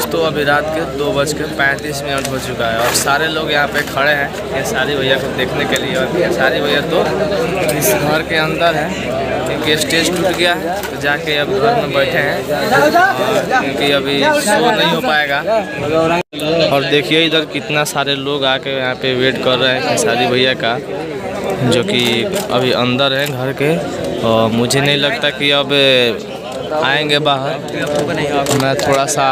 तो अभी रात के 2:35 हो चुका है और सारे लोग यहाँ पे खड़े हैं खेसारी भैया को देखने के लिए। और खेसारी भैया तो इस घर के अंदर है क्योंकि स्टेज टूट गया है, तो जाके अब घर में बैठे हैं क्योंकि अभी शो नहीं हो पाएगा। और देखिए इधर कितना सारे लोग आके यहाँ पे वेट कर रहे हैं खेसारी भैया का, जो कि अभी अंदर है घर के। और मुझे नहीं लगता कि अब आएंगे बाहर। मैं थोड़ा सा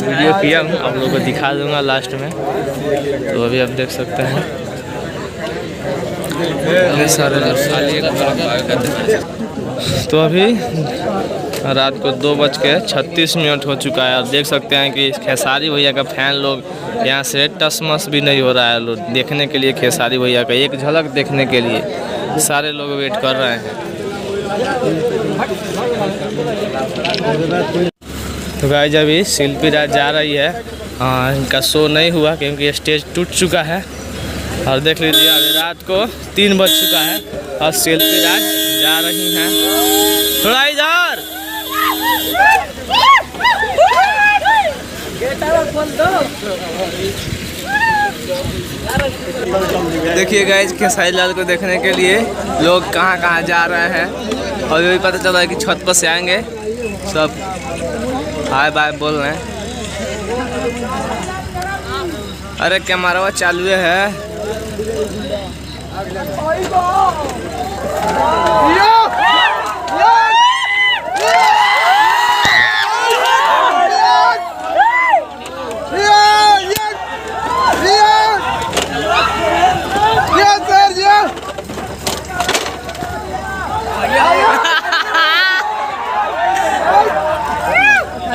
वीडियो किया हूँ, आप लोगों को दिखा दूंगा लास्ट में। तो अभी आप देख सकते हैं सारे लोग। तो अभी रात को 2:36 हो चुका है और देख सकते हैं कि खेसारी भैया का फैन लोग यहाँ से टसमस भी नहीं हो रहा है। लोग देखने के लिए खेसारी भैया का एक झलक देखने के लिए सारे लोग वेट कर रहे हैं। तो गाइस अभी शिल्पी राज जा रही है, इनका शो नहीं हुआ क्योंकि स्टेज टूट चुका है। और देख लीजिए अभी रात को 3 बज चुका है और शिल्पी राज जा रही हैं। थोड़ा इधर देखिए गाइस खेसारी लाल को देखने के लिए लोग कहाँ जा रहे हैं। और अभी पता चला है कि छत पर से आएंगे, सब हाय बाय बोल रहे हैं। अरे कैमरा चालू है।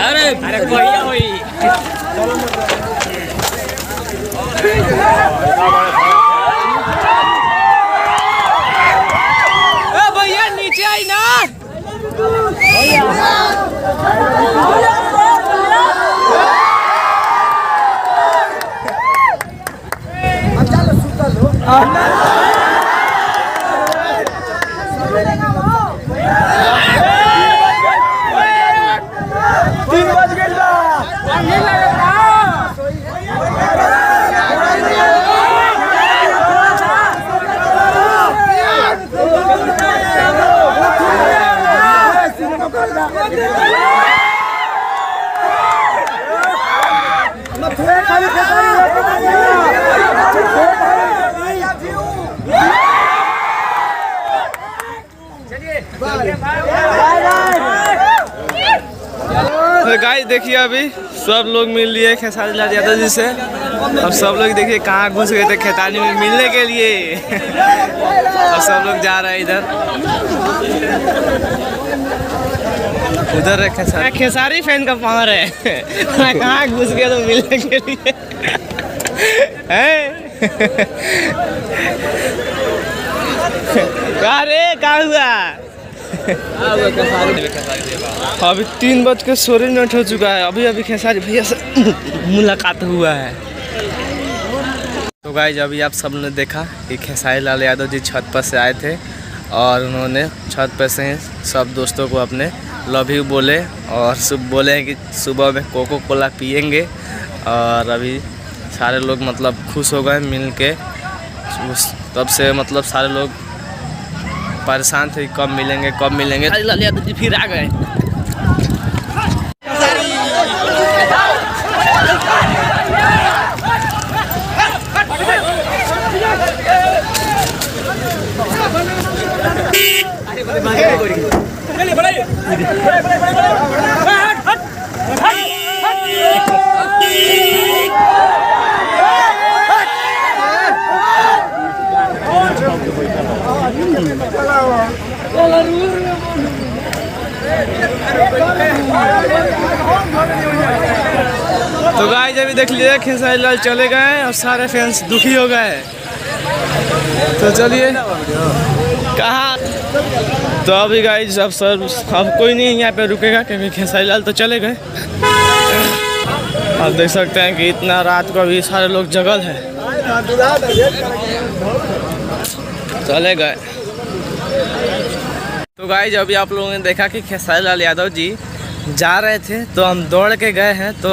अरे भैया हुई भैया नीचे आई ना। तो गाइस देखिए अभी सब लोग मिल लिए खेसारी लाल यादव जी से। अब सब लोग देखिए कहाँ घुस गए थे खेतानी में मिलने के लिए। और सब लोग जा रहे हैं इधर उधर है खेसारी फैन का पावर है। कहाँ घुस गए तो मिलने के लिए कहाँ हुआ। अभी 3:16 हो चुका है। अभी खेसारी भैया से मुलाकात हुआ है। तो गाइस अभी आप सब ने देखा कि खेसारी लाल यादव जी छत पर से आए थे और उन्होंने छत पर से सब दोस्तों को अपने लव यू बोले और बोले हैं कि सुबह में कोको कोला पियेंगे। और अभी सारे लोग मतलब खुश हो गए मिल के। तब से मतलब सारे लोग परेशान थे कब मिलेंगे। लाल यादव जी फिर आ गए। तो गाइस अभी देख लीजिए खेसारी लाल चले गए और सारे फैंस दुखी हो गए। तो चलिए कहाँ तो अभी गाइस अब कोई नहीं यहाँ पे रुकेगा क्योंकि खेसारी लाल तो चले गए। आप देख सकते हैं कि इतना रात को अभी सारे लोग जगल है, चले गए। तो गाइस अभी आप लोगों ने देखा कि खेसारी लाल यादव जी जा रहे थे, तो हम दौड़ के गए हैं। तो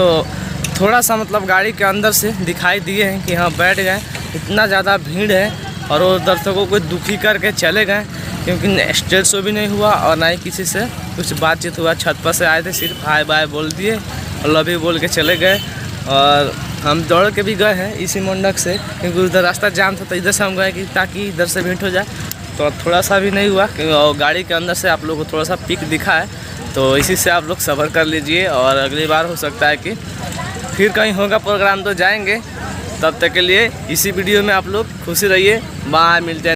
थोड़ा सा मतलब गाड़ी के अंदर से दिखाई दिए हैं कि हाँ बैठ गए। इतना ज़्यादा भीड़ है और वो दर्शकों को दुखी करके चले गए, क्योंकि स्टेज शो भी नहीं हुआ और ना ही किसी से कुछ बातचीत हुआ। छत पर से आए थे, सिर्फ हाय बाय बोल दिए और लव यू बोल के चले गए। और हम दौड़ के भी गए हैं इसी मंडक से, क्योंकि उधर रास्ता जाम था, तो इधर से हम गए कि ताकि इधर से भेंट हो जाए। तो थोड़ा सा भी नहीं हुआ, क्योंकि गाड़ी के अंदर से आप लोग को थोड़ा सा पिक दिखा है, तो इसी से आप लोग सब्र कर लीजिए। और अगली बार हो सकता है कि फिर कहीं होगा प्रोग्राम तो जाएंगे। तब तक के लिए इसी वीडियो में आप लोग खुशी रहिए। बाय, मिलते हैं।